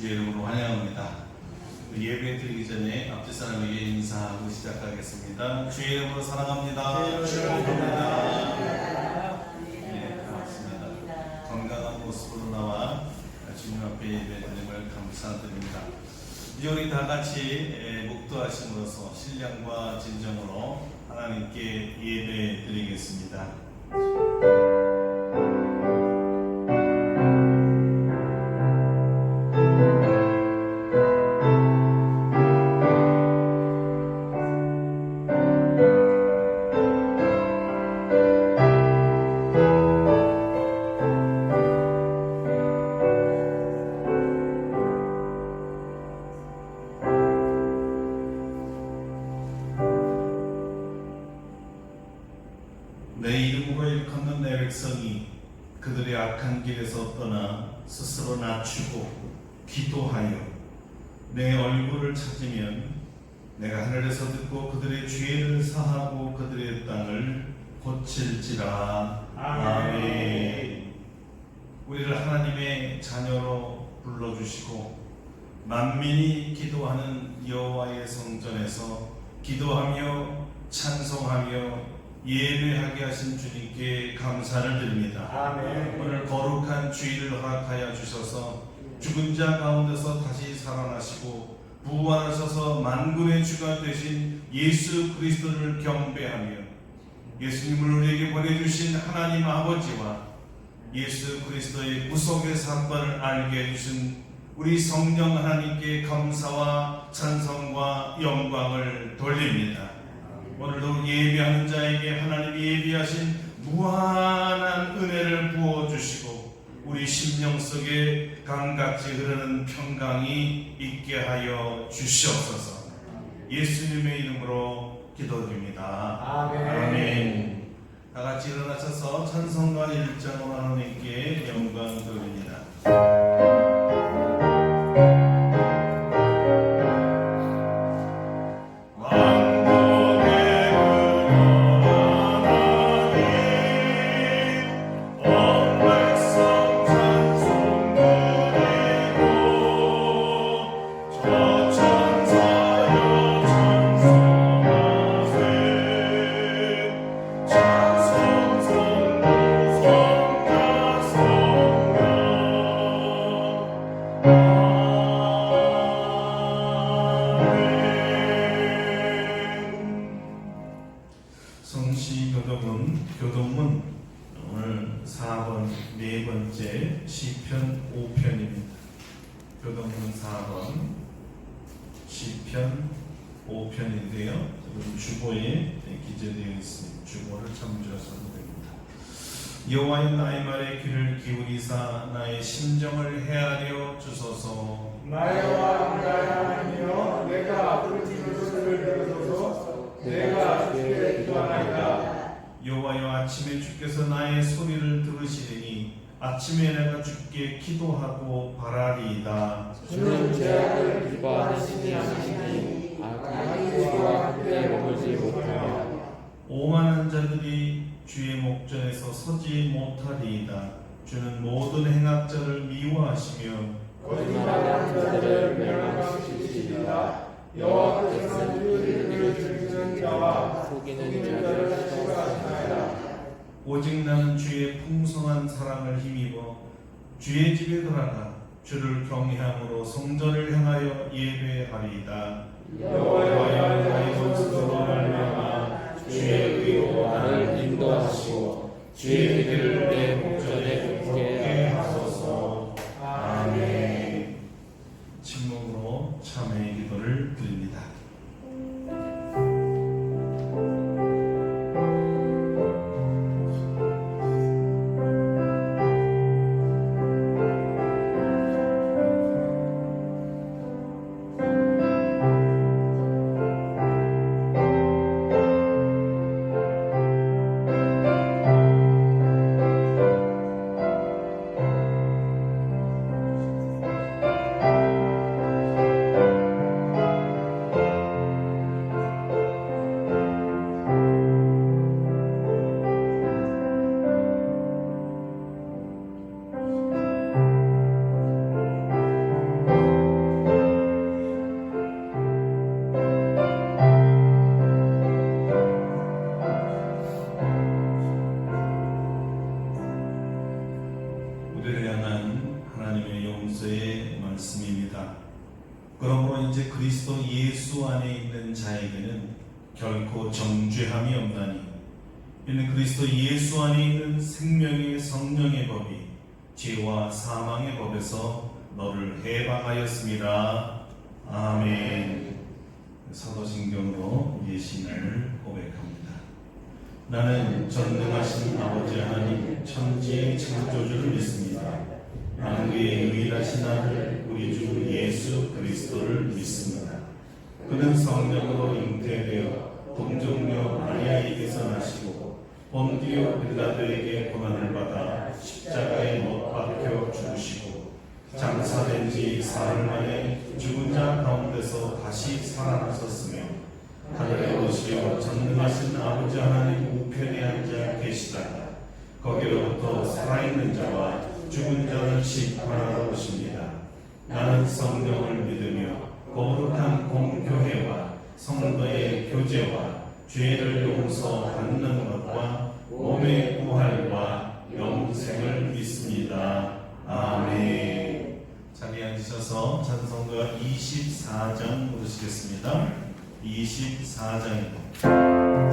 주의 이름으로 환영합니다. 예배 드리기 전에 앞뒤 사람에게 인사하고 시작하겠습니다. 주의 이름으로 사랑합니다. 축복합니다. 네, 반갑습니다. 건강한 모습으로 나와 주님 앞에 예배 드림을 감사드립니다. 이제 우리 다 같이 묵도하심으로써 신령과 진정으로 하나님께 예배 드리겠습니다. 내 이름으로 일컫는 내 백성이 그들의 악한 길에서 떠나 스스로 낮추고 기도하여 내 얼굴을 찾으면 내가 하늘에서 듣고 그들의 죄를 사하고 그들의 땅을 고칠지라. 아멘. 우리를 하나님의 자녀로 불러주시고 만민이 기도하는 여호와의 성전에서 기도하며 찬송하며 예배하게 하신 주님께 감사를 드립니다. 아멘. 오늘 거룩한 주일을 허락하여 주셔서 죽은 자 가운데서 다시 살아나시고 부활하셔서 만군의 주가 되신 예수 그리스도를 경배하며 예수님을 우리에게 보내주신 하나님 아버지와 예수 그리스도의 구속의 사건을 알게 해주신 우리 성령 하나님께 감사와 찬송과 영광을 돌립니다. 오늘도 예배하는 자에게 하나님이 예비하신 무한한 은혜를 부어주시고 우리 심령 속에 강같이 흐르는 평강이 있게 하여 주시옵소서. 예수님의 이름으로 기도드립니다. 아멘. 아멘. 다같이 일어나셔서 찬송가 1장으로 하나님께 영광 돌립니다. 교동문 오늘 4번 네 번째 시편 5편입니다. 교동문 4번 시편 5편인데요. 지금 주보에 기재되어 있습니다. 주보를 참조하셔도 됩니다. 여호와여 나의 말에 귀를 기울이사 나의 심정을 헤아려 주소서. 나와 나의 하나님이여 내가 부르짖는 소리를 들으소서. 내가 주께 기도하나이다. 여호와여 아침에 주께서 나의 소리를 들으시리니 아침에 내가 주께 기도하고 바라리이다. 주는 죄악을 기뻐하는 신이 아니시니 악한 죄와 함께 머물지 못하며 오만한 자들이 주의 목전에서 서지 못하리이다. 주는 모든 행악자를 미워하시며 거짓말하는 자들을 멸망시키시리이다. 여호와께서는 그들을 즐기는 자와 속이는 자를 싫어하시나이다. 오직 나는 주의 풍성한 사랑을 힘입어 주의 집에 들어가 주를 경외함으로 성전을 향하여 예배하리이다. 여호와여 나의 원수로 말미암아 주의 의로 나를 인도하시고 주의 길을 내 목전에 굽게 하소서. 아멘. 침묵으로 참회의 기도를 드립니다. 우리를 향한 하나님의 용서의 말씀입니다. 그러므로 이제 그리스도 예수 안에 있는 자에게는 결코 정죄함이 없나니 이는 그리스도 예수 안에 있는 생명의 성령의 법이 죄와 사망의 법에서 너를 해방하였습니다. 아멘. 사도신경으로 우리의 신앙을 고백합니다. 나는 전능하신 아버지 하나님 천지의 창조주를 믿습니다. 나는 그의 유일하신 아들 우리 주 예수 그리스도를 믿습니다. 그는 성령으로 잉태되어 동정녀 마리아에게서 나시고 본디오 빌라도에게 고난을 받아 십자가에 못 박혀 죽으시고 장사된 지 사흘 만에 죽은 자 가운데서 다시 살아나셨으며 하늘에 오시어 전능하신 아버지 하나님 우편에 앉아 계시다가 거기로부터 살아있는 자와 죽은 자를 심판하러 오십니다. 나는 성령을 믿으며 거룩한 공교회와 성도의 교제와 죄를 용서받는 것과 몸의 부활과 영생을 믿습니다. 아멘. 자리에 앉으셔서 찬송가 24장 부르시겠습니다. 24장입니다.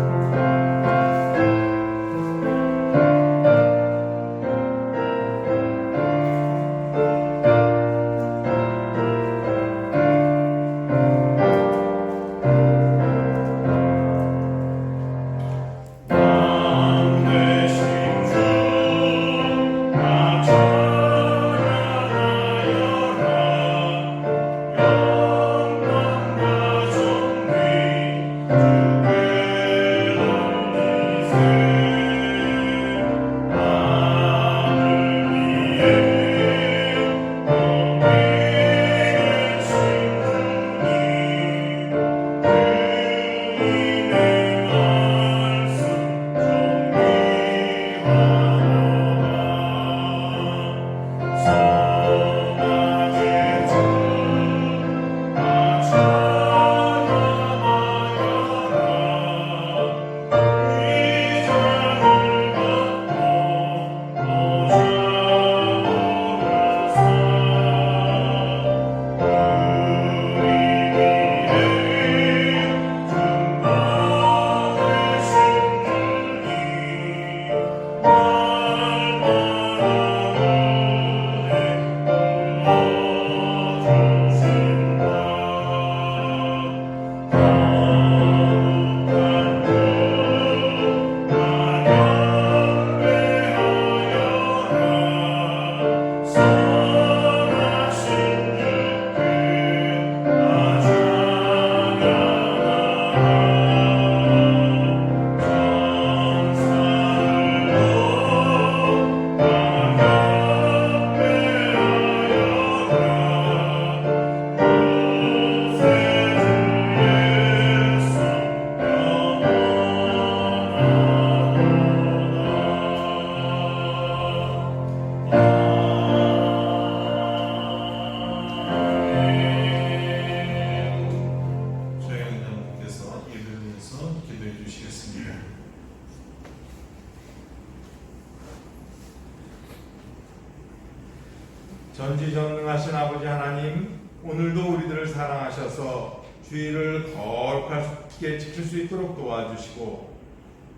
전지전능하신 아버지 하나님, 오늘도 우리들을 사랑하셔서 주의를 거룩하게 지킬 수 있도록 도와주시고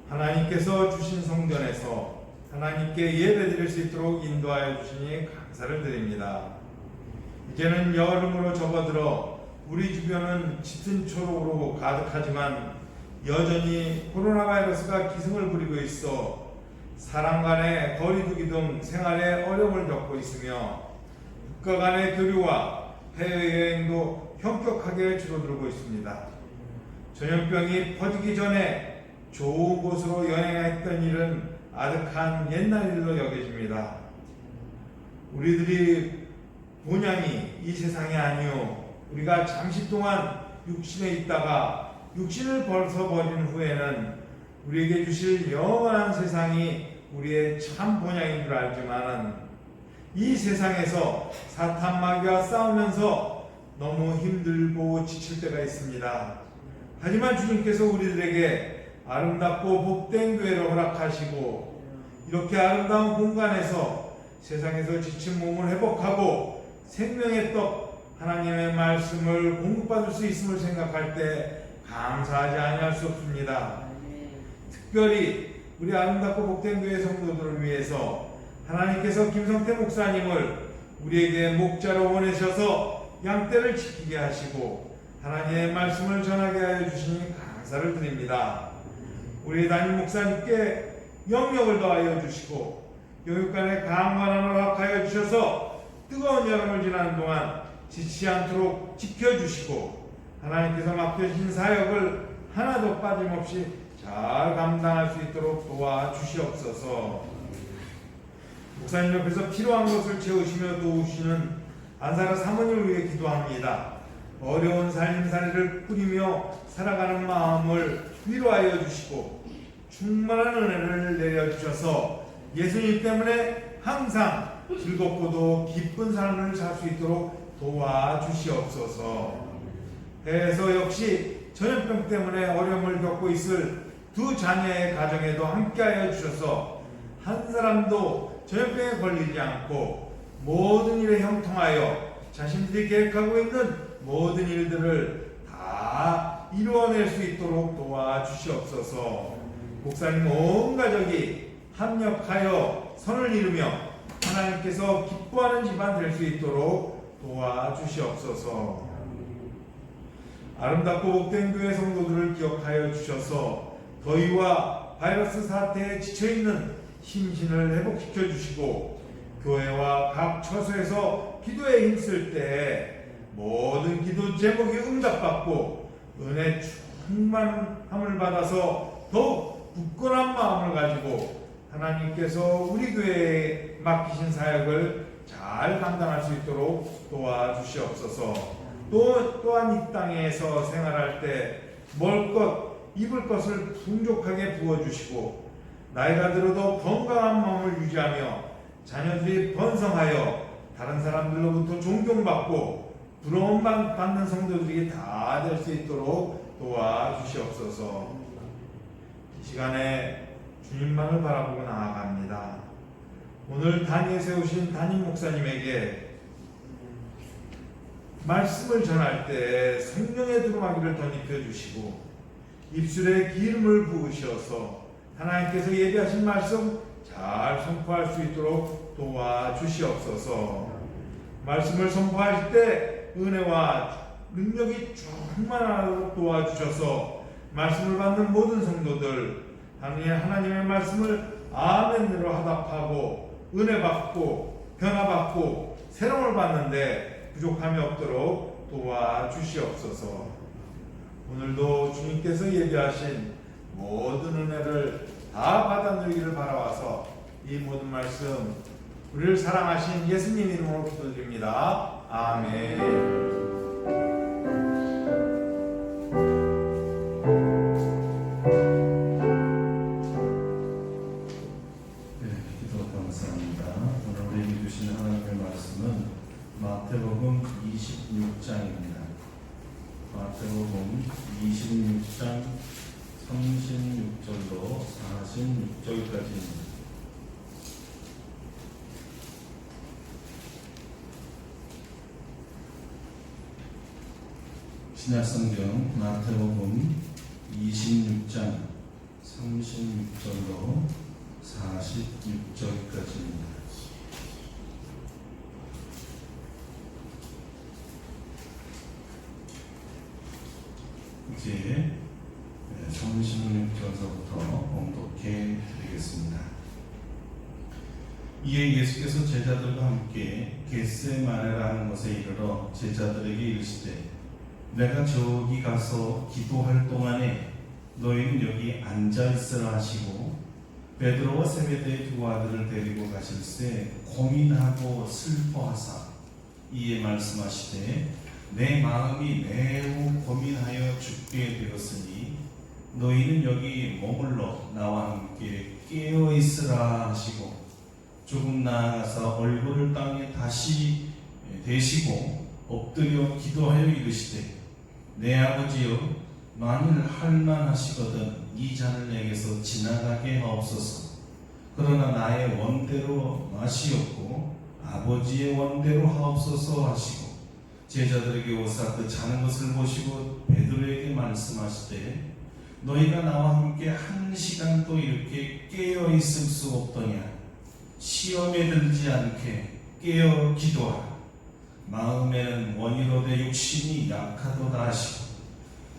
하나님께서 주신 성전에서 하나님께 예배드릴 수 있도록 인도하여 주시니 감사를 드립니다. 이제는 여름으로 접어들어 우리 주변은 짙은 초록으로 가득하지만 여전히 코로나 바이러스가 기승을 부리고 있어 사람 간의 거리두기 등 생활에 어려움을 겪고 있으며 국가 간의 교류와 해외여행도 현격하게 줄어들고 있습니다. 전염병이 퍼지기 전에 좋은 곳으로 여행했던 일은 아득한 옛날 일로 여겨집니다. 우리들이 본향이 이 세상이 아니요 우리가 잠시 동안 육신에 있다가 육신을 벗어버린 후에는 우리에게 주실 영원한 세상이 우리의 참 본향인 줄 알지만은 이 세상에서 사탄 마귀와 싸우면서 너무 힘들고 지칠 때가 있습니다. 하지만 주님께서 우리들에게 아름답고 복된 교회를 허락하시고 이렇게 아름다운 공간에서 세상에서 지친 몸을 회복하고 생명의 떡 하나님의 말씀을 공급받을 수 있음을 생각할 때 감사하지 아니할 수 없습니다. 특별히 우리 아름답고 복된 교회 성도들을 위해서 하나님께서 김성태 목사님을 우리에게 목자로 보내셔서 양떼를 지키게 하시고 하나님의 말씀을 전하게 하여 주시니 감사를 드립니다. 우리 담임 목사님께 영역을 더하여 주시고 교육간의 강건함을 허락하여 주셔서 뜨거운 여름을 지나는 동안 지치지 않도록 지켜주시고 하나님께서 맡겨주신 사역을 하나도 빠짐없이 잘 감당할 수 있도록 도와주시옵소서. 목사님 옆에서 필요한 것을 채우시며 도우시는 안사라 사모님을 위해 기도합니다. 어려운 살림살이를 꾸리며 살아가는 마음을 위로하여 주시고 충만한 은혜를 내려주셔서 예수님 때문에 항상 즐겁고도 기쁜 삶을 살 수 있도록 도와주시옵소서. 해서 역시 전염병 때문에 어려움을 겪고 있을 두 자녀의 가정에도 함께하여 주셔서 한 사람도 전염병에 걸리지 않고 모든 일에 형통하여 자신들이 계획하고 있는 모든 일들을 다 이루어낼 수 있도록 도와주시옵소서. 목사님 온 가족이 합력하여 선을 이루며 하나님께서 기뻐하는 집안 될 수 있도록 도와주시옵소서. 아름답고 복된 교회 성도들을 기억하여 주셔서 더위와 바이러스 사태에 지쳐있는 심신을 회복시켜 주시고 교회와 각 처소에서 기도에 힘쓸 때 모든 기도 제목이 응답받고 은혜 충만함을 받아서 더욱 굳건한 마음을 가지고 하나님께서 우리 교회에 맡기신 사역을 잘 감당할 수 있도록 도와주시옵소서. 또한 이 땅에서 생활할 때 먹을 것, 입을 것을 풍족하게 부어주시고 나이가 들어도 건강한 마음을 유지하며 자녀들이 번성하여 다른 사람들로부터 존경받고 부러움 받는 성도들이 다 될 수 있도록 도와주시옵소서. 이 시간에 주님만을 바라보고 나아갑니다. 오늘 단위에 세우신 담임 목사님에게 말씀을 전할 때 성령의 두루마기를 덧입혀 주시고 입술에 기름을 부으셔서 하나님께서 예비하신 말씀 잘 선포할 수 있도록 도와주시옵소서. 말씀을 선포할 때 은혜와 능력이 충만하도록 도와주셔서 말씀을 받는 모든 성도들 하나님의 말씀을 아멘으로 화답하고 은혜받고 변화받고 새로움을 받는데 부족함이 없도록 도와주시옵소서. 오늘도 주님께서 예비하신 모든 은혜를 다 받아 누리기를 바라와서 이 모든 말씀 우리를 사랑하신 예수님 이름으로 기도드립니다. 아멘. 마태복음 26장입니다. 마태복음 26장 36절로 46절까지입니다. 신약성경 마태복음 26장 36절로 46절까지입니다. 이제 36절서부터 봉독해 드리겠습니다. 이에 예수께서 제자들과 함께 겟세마네라 하는 곳에 이르러 제자들에게 이르시되 내가 저기 가서 기도할 동안에 너희는 여기 앉아있으라 하시고 베드로와 세베대의 두 아들을 데리고 가실새 고민하고 슬퍼하사 이에 말씀하시되 내 마음이 매우 고민하여 죽게 되었으니 너희는 여기 머물러 나와 함께 깨어 있으라 하시고 조금 나아가서 얼굴을 땅에 다시 대시고 엎드려 기도하여 이르시되 내 아버지여 만일 할만하시거든 이 잔을 내게서 지나가게 하옵소서. 그러나 나의 원대로 마시옵고 아버지의 원대로 하옵소서 하시고 제자들에게 오사 그 자는 것을 보시고 베드로에게 말씀하시되 너희가 나와 함께 한 시간도 이렇게 깨어 있을 수 없더냐. 시험에 들지 않게 깨어 기도하라. 마음에는 원이로되 육신이 약하도다 하시고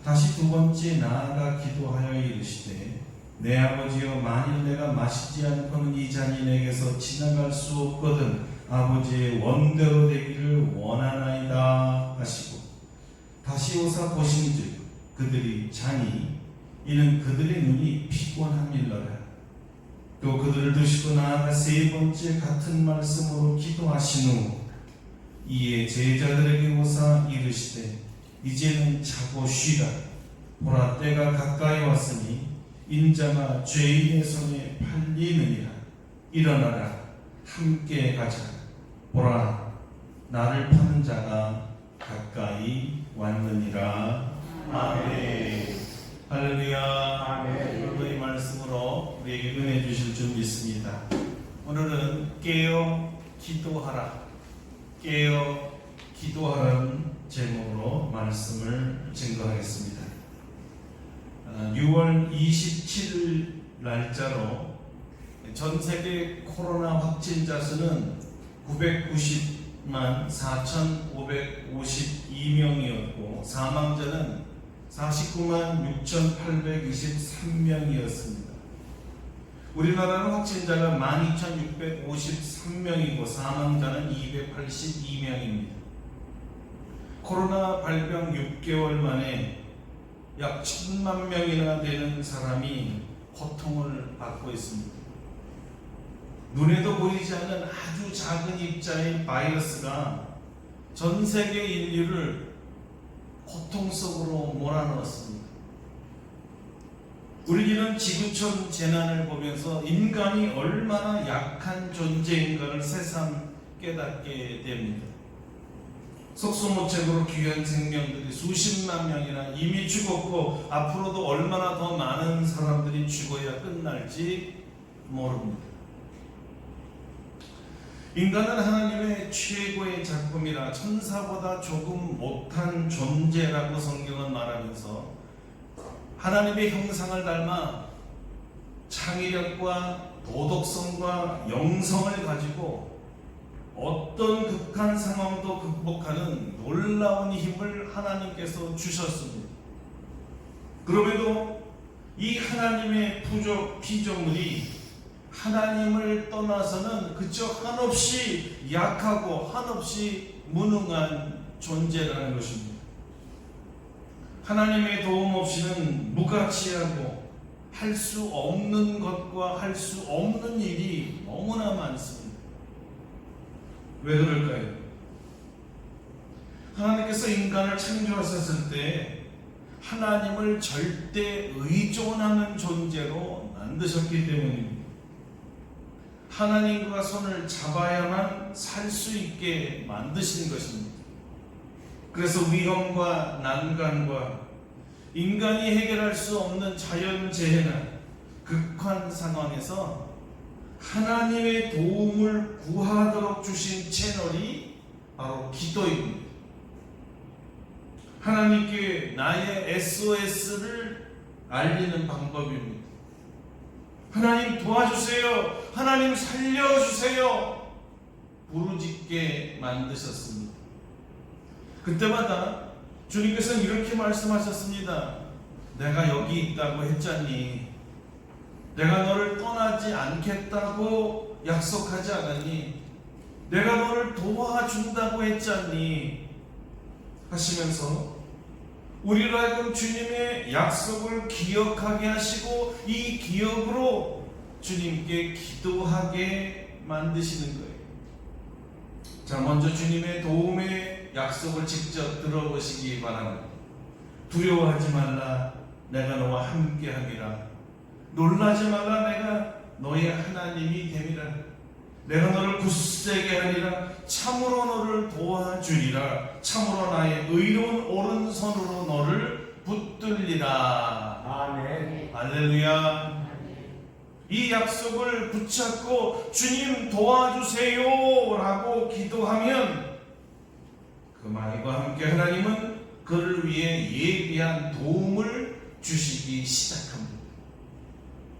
다시 두 번째 나아가 기도하여 이르시되 내 아버지여 만일 내가 마시지 않고는 이 잔이 내게서 지나갈 수 없거든 아버지의 원대로 되기를 원하나이다 하시고 다시 오사 보신즉 그들이 자니 이는 그들의 눈이 피곤함일러라. 또 그들을 두시고 나아가 세 번째 같은 말씀으로 기도하신 후 이에 제자들에게 오사 이르시되 이제는 자고 쉬라. 보라 때가 가까이 왔으니 인자가 죄인의 손에 팔리느니라. 일어나라 함께 가자. 보라 나를 파는 자가 가까이 왔느니라. 아멘. 할렐루야. 아멘. 오늘의 말씀으로 우리에게 은혜 주실 줄 믿습니다. 오늘은 깨어 기도하라. 깨어 기도하라는 제목으로 말씀을 증거하겠습니다. 6월 27일 날짜로 전 세계 코로나 확진자 수는 990만 4,552명이었고 사망자는 49만 6,823명이었습니다. 우리나라는 확진자가 12,653명이고 사망자는 282명입니다. 코로나 발병 6개월 만에 약 1,000만 명이나 되는 사람이 고통을 받고 있습니다. 눈에도 보이지 않는 아주 작은 입자의 바이러스가 전 세계 인류를 고통 속으로 몰아넣었습니다. 우리는 지구촌 재난을 보면서 인간이 얼마나 약한 존재인가를 새삼 깨닫게 됩니다. 속수무책으로 귀한 생명들이 수십만 명이나 이미 죽었고 앞으로도 얼마나 더 많은 사람들이 죽어야 끝날지 모릅니다. 인간은 하나님의 최고의 작품이라 천사보다 조금 못한 존재라고 성경은 말하면서 하나님의 형상을 닮아 창의력과 도덕성과 영성을 가지고 어떤 극한 상황도 극복하는 놀라운 힘을 하나님께서 주셨습니다. 그럼에도 이 하나님의 피조물이 하나님을 떠나서는 그저 한없이 약하고 한없이 무능한 존재라는 것입니다. 하나님의 도움 없이는 무가치하고 할 수 없는 것과 할 수 없는 일이 너무나 많습니다. 왜 그럴까요? 하나님께서 인간을 창조하셨을 때 하나님을 절대 의존하는 존재로 만드셨기 때문입니다. 하나님과 손을 잡아야만 살 수 있게 만드신 것입니다. 그래서 위험과 난간과 인간이 해결할 수 없는 자연재해나 극한 상황에서 하나님의 도움을 구하도록 주신 채널이 바로 기도입니다. 하나님께 나의 SOS를 알리는 방법입니다. 하나님 도와주세요. 하나님 살려주세요. 부르짖게 만드셨습니다. 그때마다 주님께서는 이렇게 말씀하셨습니다. 내가 여기 있다고 했잖니. 내가 너를 떠나지 않겠다고 약속하지 않았니? 내가 너를 도와준다고 했잖니? 하시면서 우리로 하여금 주님의 약속을 기억하게 하시고 이 기억으로 주님께 기도하게 만드시는 거예요. 자, 먼저 주님의 도움의 약속을 직접 들어보시기 바랍니다. 두려워하지 말라. 내가 너와 함께함이라. 놀라지 말라. 내가 너의 하나님이 됨이라. 내가 너를 굳세게 하리라. 참으로 너를 도와주리라. 참으로 나의 의로운 오른손으로 너를 붙들리라. 아멘. 할렐루야. 이 약속을 붙잡고 주님 도와주세요 라고 기도하면 그 말과 함께 하나님은 그를 위해 예비한 도움을 주시기 시작합니다.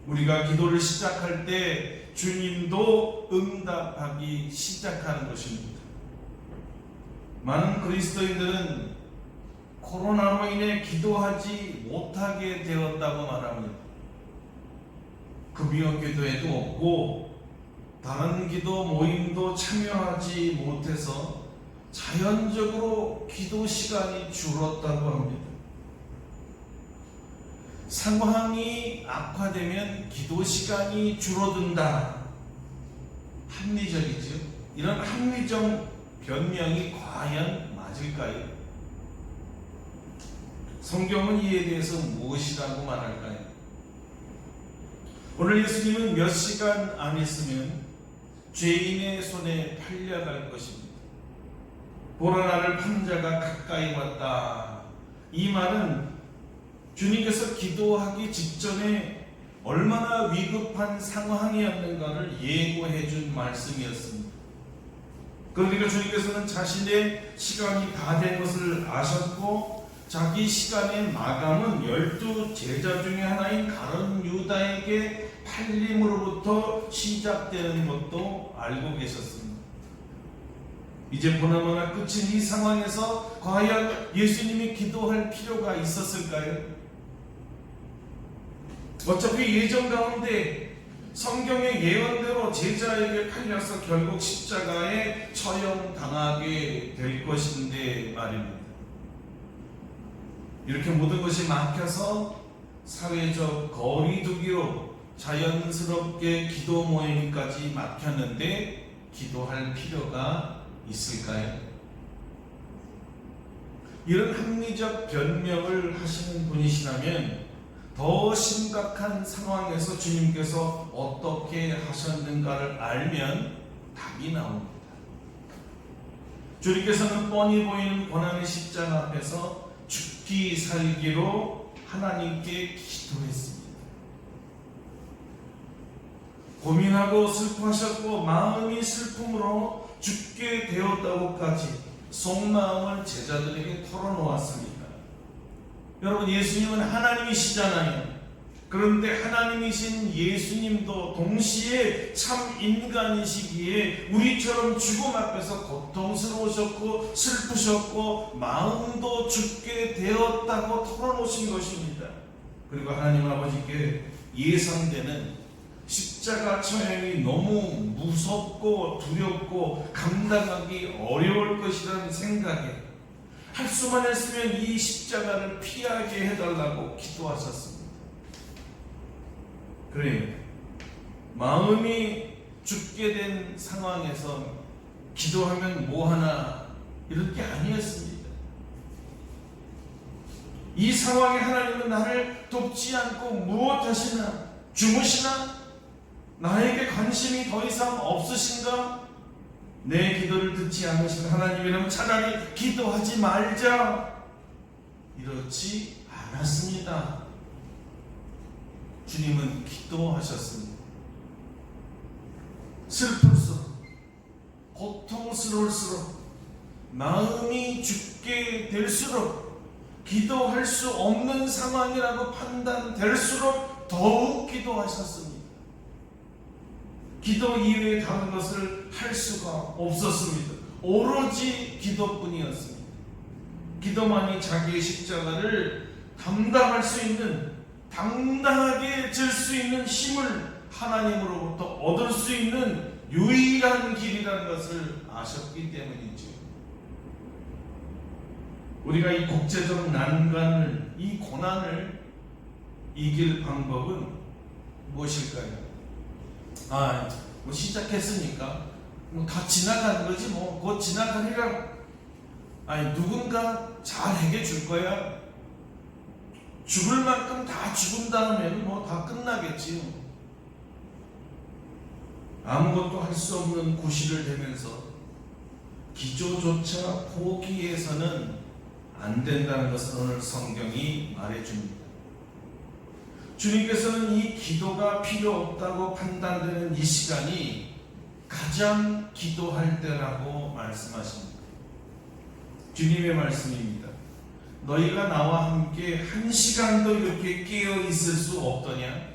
우리가 기도를 시작할 때 주님도 응답하기 시작하는 것입니다. 많은 그리스도인들은 코로나로 인해 기도하지 못하게 되었다고 말합니다. 금요 기도회도 없고 다른 기도 모임도 참여하지 못해서 자연적으로 기도 시간이 줄었다고 합니다. 상황이 악화되면 기도 시간이 줄어든다. 합리적이죠. 이런 합리적 변명이 과연 맞을까요? 성경은 이에 대해서 무엇이라고 말할까요? 오늘 예수님은 몇 시간 안 있으면 죄인의 손에 팔려갈 것입니다. 보라 나를 판자가 가까이 왔다. 이 말은 주님께서 기도하기 직전에 얼마나 위급한 상황이었는가를 예고해 준 말씀이었습니다. 그러니까 주님께서는 자신의 시간이 다 된 것을 아셨고 자기 시간의 마감은 12 제자 중에 하나인 가룟 유다에게 팔림으로부터 시작되는 것도 알고 계셨습니다. 이제 보나마나 끝인 이 상황에서 과연 예수님이 기도할 필요가 있었을까요? 어차피 예정 가운데 성경의 예언대로 제자에게 팔려서 결국 십자가에 처형당하게 될 것인데 말입니다. 이렇게 모든 것이 막혀서 사회적 거리두기로 자연스럽게 기도 모임까지 막혔는데 기도할 필요가 있을까요? 이런 합리적 변명을 하시는 분이시라면 더 심각한 상황에서 주님께서 어떻게 하셨는가를 알면 답이 나옵니다. 주님께서는 뻔히 보이는 고난의 십자가 앞에서 죽기 살기로 하나님께 기도했습니다. 고민하고 슬퍼하셨고 마음이 슬픔으로 죽게 되었다고까지 속마음을 제자들에게 털어놓았습니다. 여러분, 예수님은 하나님이시잖아요. 그런데 하나님이신 예수님도 동시에 참 인간이시기에 우리처럼 죽음 앞에서 고통스러우셨고 슬프셨고 마음도 죽게 되었다고 털어놓으신 것입니다. 그리고 하나님 아버지께 예상되는 십자가 처형이 너무 무섭고 두렵고 감당하기 어려울 것이라는 생각에 할 수만 했으면 이 십자가를 피하게 해달라고 기도하셨습니다. 그래요. 마음이 죽게 된 상황에서 기도하면 뭐하나 이런 게 아니었습니다. 이 상황에 하나님은 나를 돕지 않고 무엇하시나? 주무시나? 나에게 관심이 더 이상 없으신가? 내 기도를 듣지 않으신 하나님이라면 차라리 기도하지 말자. 이렇지 않았습니다. 주님은 기도하셨습니다. 슬플수록 고통스러울수록 마음이 죽게 될수록 기도할 수 없는 상황이라고 판단될수록 더욱 기도하셨습니다. 기도 이외에 다른 것을 할 수가 없었습니다. 오로지 기도뿐이었습니다. 기도만이 자기의 십자가를 감당할 수 있는, 당당하게 질 수 있는 힘을 하나님으로부터 얻을 수 있는 유일한 길이라는 것을 아셨기 때문이죠. 우리가 이 국제적 난관을, 이 고난을 이길 방법은 무엇일까요? 뭐 시작했으니까 뭐 다 지나가는 거지 뭐 곧 지나가리라. 누군가 잘 해결줄 거야. 죽을 만큼 다 죽은 다음에는 뭐 다 끝나겠지요. 아무것도 할 수 없는 구실을 대면서 기조조차 포기해서는 안 된다는 것을 오늘 성경이 말해줍니다. 주님께서는 이 기도가 필요 없다고 판단되는 이 시간이 가장 기도할 때라고 말씀하십니다. 주님의 말씀입니다. 너희가 나와 함께 한 시간도 이렇게 깨어 있을 수 없더냐?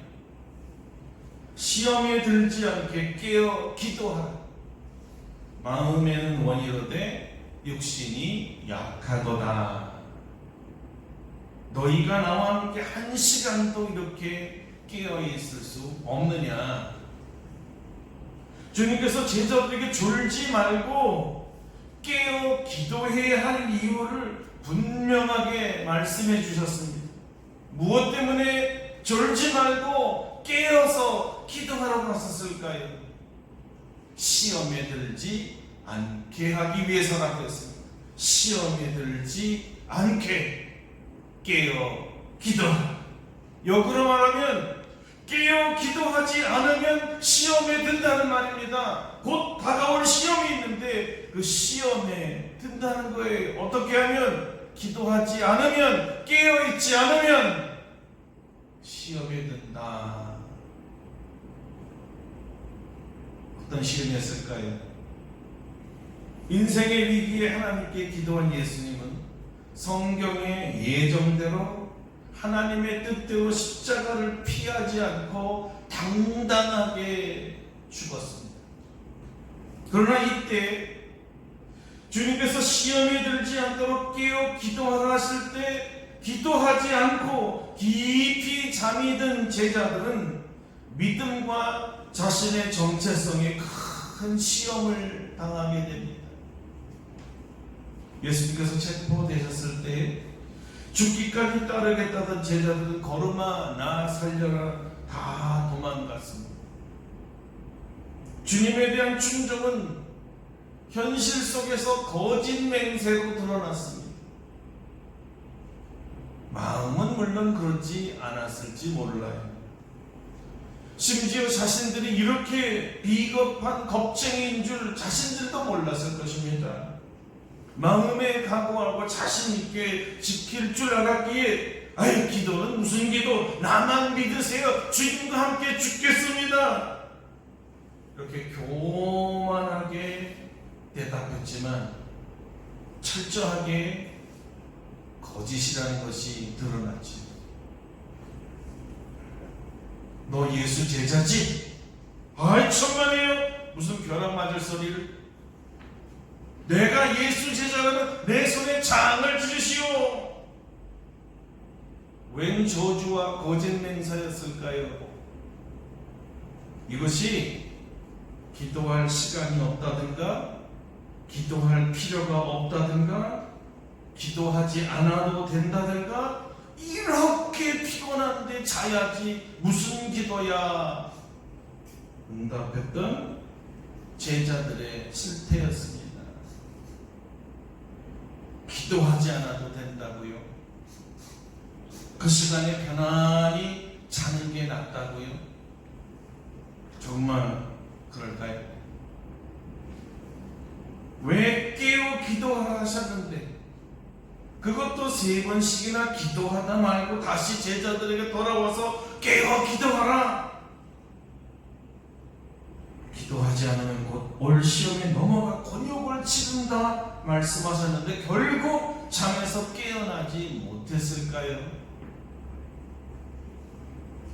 시험에 들지 않게 깨어 기도하라. 마음에는 원이로되 육신이 약하도다. 너희가 나와 함께 한 시간도 이렇게 깨어 있을 수 없느냐? 주님께서 제자들에게 졸지 말고 깨어 기도해야 할 이유를 분명하게 말씀해 주셨습니다. 무엇 때문에 졸지 말고 깨어서 기도하라고 하셨을까요? 시험에 들지 않게 하기 위해서라고 했습니다. 시험에 들지 않게 깨어 기도하라. 역으로 말하면 깨어 기도하지 않으면 시험에 든다는 말입니다. 곧 다가올 시험이 있는데 그 시험에 든다는 거예요. 어떻게 하면? 기도하지 않으면, 깨어 있지 않으면 시험에 든다. 어떤 시험이었을까요? 인생의 위기에 하나님께 기도한 예수님은 성경의 예정대로 하나님의 뜻대로 십자가를 피하지 않고 당당하게 죽었습니다. 그러나 이때 주님께서 시험에 들지 않도록 깨어 기도하라 하실 때 기도하지 않고 깊이 잠이 든 제자들은 믿음과 자신의 정체성에 큰 시험을 당하게 됩니다. 예수님께서 체포되셨을 때 죽기까지 따르겠다던 제자들은 걸음아 나 살려라 다 도망갔습니다. 주님에 대한 충정은 현실 속에서 거짓 맹세로 드러났습니다. 마음은 물론 그렇지 않았을지 몰라요. 심지어 자신들이 이렇게 비겁한 겁쟁이인 줄 자신들도 몰랐을 것입니다. 마음에 각오하고 자신있게 지킬 줄 알았기에 아이 기도는 무슨 기도, 나만 믿으세요, 주님과 함께 죽겠습니다, 이렇게 교만하게 대답했지만 철저하게 거짓이라는 것이 드러났지. 너 예수 제자지? 아이 천만에요. 무슨 벼락 맞을 소리를. 내가 예수 제자라면 내 손에 장을 주시오. 웬 저주와 거짓 맹사였을까요? 이것이 기도할 시간이 없다든가 기도할 필요가 없다든가 기도하지 않아도 된다든가 이렇게 피곤한데 자야지 무슨 기도야 응답했던 제자들의 실태였습니다. 기도하지 않아도 된다고요? 그 시간에 편안히 자는 게 낫다고요? 정말 그럴까요? 왜 깨어 기도하라 하셨는데 그것도 3번씩이나 기도하다 말고 다시 제자들에게 돌아와서 깨어 기도하라. 기도하지 않으면 곧 올 시험에 넘어가 곤욕을 치른다 말씀하셨는데 결국 잠에서 깨어나지 못했을까요?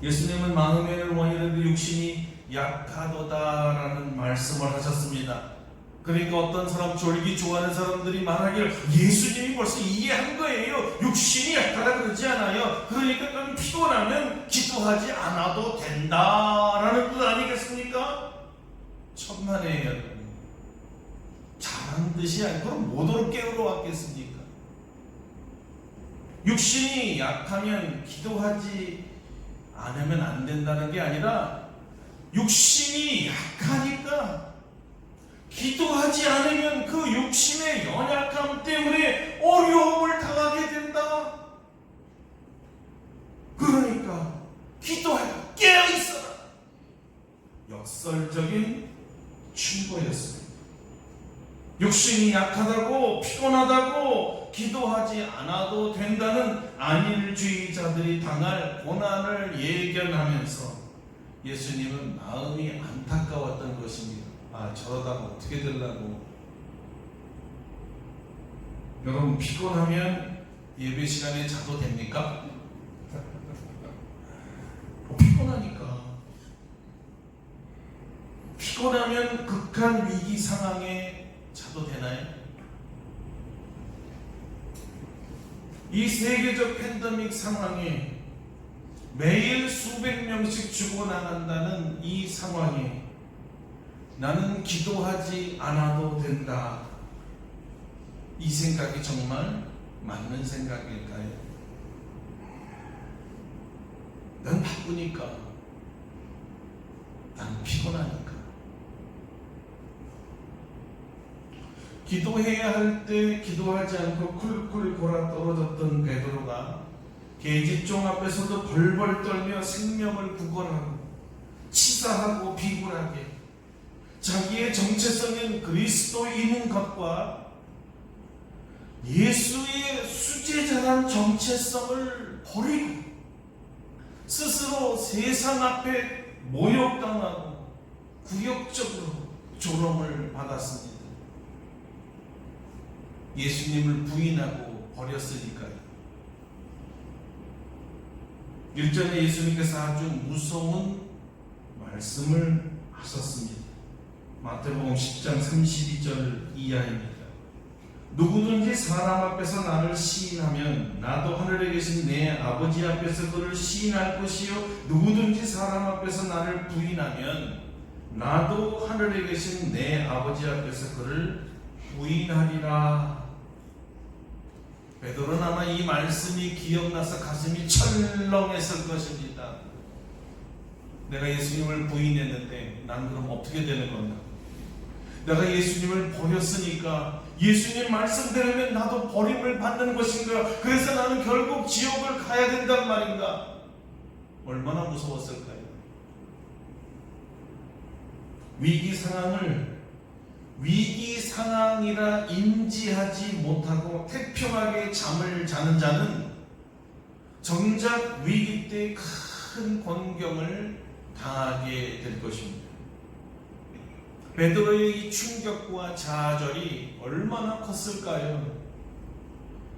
예수님은 마음에는 원이라도 육신이 약하도다라는 말씀을 하셨습니다. 그러니까 어떤 사람, 졸기 좋아하는 사람들이 말하기를 예수님이 벌써 이해한 거예요. 육신이 약하다 그러지 않아요. 그러니까 좀 피곤하면 기도하지 않아도 된다라는 뜻 아니겠습니까? 천만에요. 잘한 듯이 아니고 그럼 뭐도록 깨우러 왔겠습니까? 육신이 약하면 기도하지 않으면 안 된다는 게 아니라 육신이 약하니까 기도하지 않으면 그 육신의 연약함 때문에 어려움을 당하게 된다. 그러니까 기도하라, 깨어있어라. 역설적인 충고였습니다. 육신이 약하다고 피곤하다고 기도하지 않아도 된다는 안일주의자들이 당할 고난을 예견하면서 예수님은 마음이 안타까웠던 것입니다. 아, 저러다가 어떻게 되려고. 여러분, 피곤하면 예배 시간에 자도 됩니까? 피곤하니까. 피곤하면 극한 위기 상황에 자도 되나요? 이 세계적 팬데믹 상황에 매일 수백 명씩 죽어나간다는 이 상황에 나는 기도하지 않아도 된다. 이 생각이 정말 맞는 생각일까요? 난 바쁘니까, 난 피곤하니까. 기도해야 할 때 기도하지 않고 쿨쿨 골아 떨어졌던 베드로가 계집종 앞에서도 벌벌 떨며 생명을 구걸하고 치사하고 비굴하게 자기의 정체성인 그리스도인인 것과 예수의 수제자란 정체성을 버리고 스스로 세상 앞에 모욕당하고 굴욕적으로 조롱을 받았습니다. 예수님을 부인하고 버렸으니까요. 일전에 예수님께서 아주 무서운 말씀을 하셨습니다. 마태복음 10장 32절 이하입니다. 누구든지 사람 앞에서 나를 시인하면 나도 하늘에 계신 내 아버지 앞에서 그를 시인할 것이요 누구든지 사람 앞에서 나를 부인하면 나도 하늘에 계신 내 아버지 앞에서 그를 부인하리라. 베드로는 아마 이 말씀이 기억나서 가슴이 철렁했을 것입니다. 내가 예수님을 부인했는데 난 그럼 어떻게 되는 건가? 내가 예수님을 버렸으니까 예수님 말씀대로면 나도 버림을 받는 것인가? 그래서 나는 결국 지옥을 가야 된단 말인가? 얼마나 무서웠을까요? 위기 상황을 위기 상황이라 인지하지 못하고 태평하게 잠을 자는 자는 정작 위기 때 큰 곤경을 당하게 될 것입니다. 베드로의 이 충격과 좌절이 얼마나 컸을까요?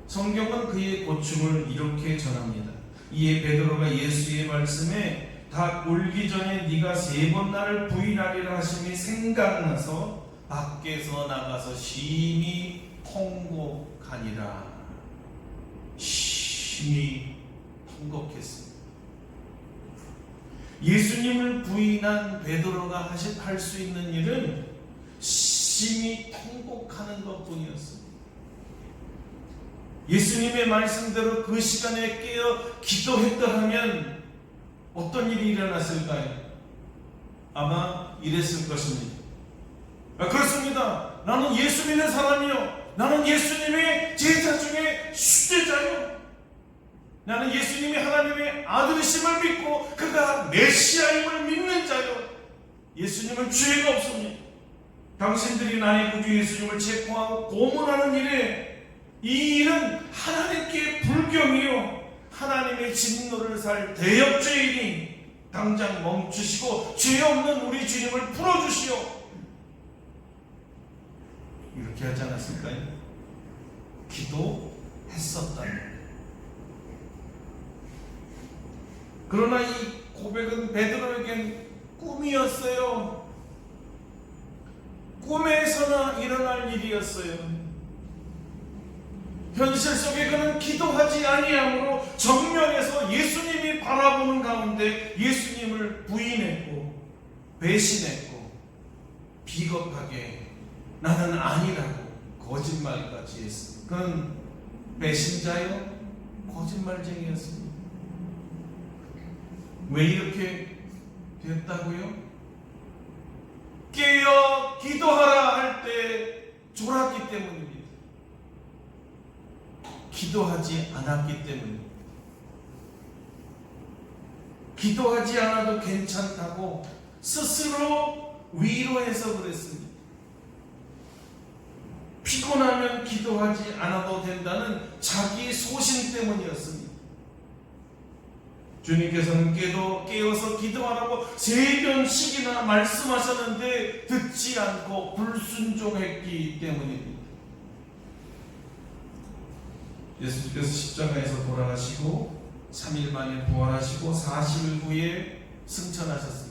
성경은 그의 고충을 이렇게 전합니다. 이에 베드로가 예수의 말씀에 닭 울기 전에 네가 3번 나를 부인하리라 하심이 생각나서 밖에서 나가서 심히 통곡하니라. 심히 통곡했습니다. 예수님을 부인한 베드로가 할 수 있는 일은 심히 통곡하는 것뿐이었습니다. 예수님의 말씀대로 그 시간에 깨어 기도했다 하면 어떤 일이 일어났을까요? 아마 이랬을 것입니다. 그렇습니다. 나는 예수 믿는 사람이요. 나는 예수님의 제자 중에 수제자요. 나는 예수님이 하나님의 아들이심을 믿고 그가 메시아임을 믿는 자요. 예수님은 죄가 없습니다. 당신들이 나의 구주 예수님을 체포하고 고문하는 일에 이 일은 하나님께 불경이요 하나님의 진노를 살 대역죄이니 당장 멈추시고 죄 없는 우리 주님을 풀어주시오. 이렇게 하지 않았을까요? 기도했었다는. 그러나 이 고백은 베드로에겐 꿈이었어요. 꿈에서나 일어날 일이었어요. 현실 속에 그는 기도하지 아니함으로 정면에서 예수님이 바라보는 가운데 예수님을 부인했고 배신했고 비겁하게 나는 아니라고 거짓말까지 했습니다. 그는 배신자요 거짓말쟁이였습니다. 왜 이렇게 됐다고요? 깨어 기도하라 할 때 졸았기 때문입니다. 기도하지 않았기 때문입니다. 기도하지 않아도 괜찮다고 스스로 위로해서 그랬습니다. 피곤하면 기도하지 않아도 된다는 자기 소신 때문이었습니다. 주님께서는 깨어서 기도하라고 3번씩이나 말씀하셨는데 듣지 않고 불순종했기 때문입니다. 예수님께서 십자가에서 돌아가시고 3일 만에 부활하시고 40일 후에 승천하셨습니다.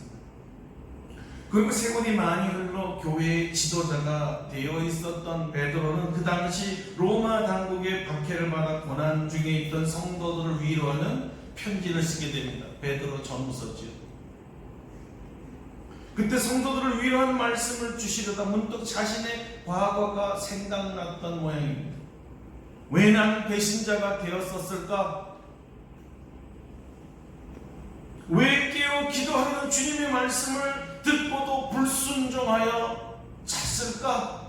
그리고 세월이 많이 흘러 교회의 지도자가 되어 있었던 베드로는 그 당시 로마 당국의 박해를 받아 고난 중에 있던 성도들을 위로하는 편지를 쓰게 됩니다. 베드로 전후서지요. 그때 성도들을 위로하는 말씀을 주시려다 문득 자신의 과거가 생각났던 모양입니다. 왜 나는 배신자가 되었었을까? 왜 깨어 기도하는 주님의 말씀을 듣고도 불순종하여 잤을까?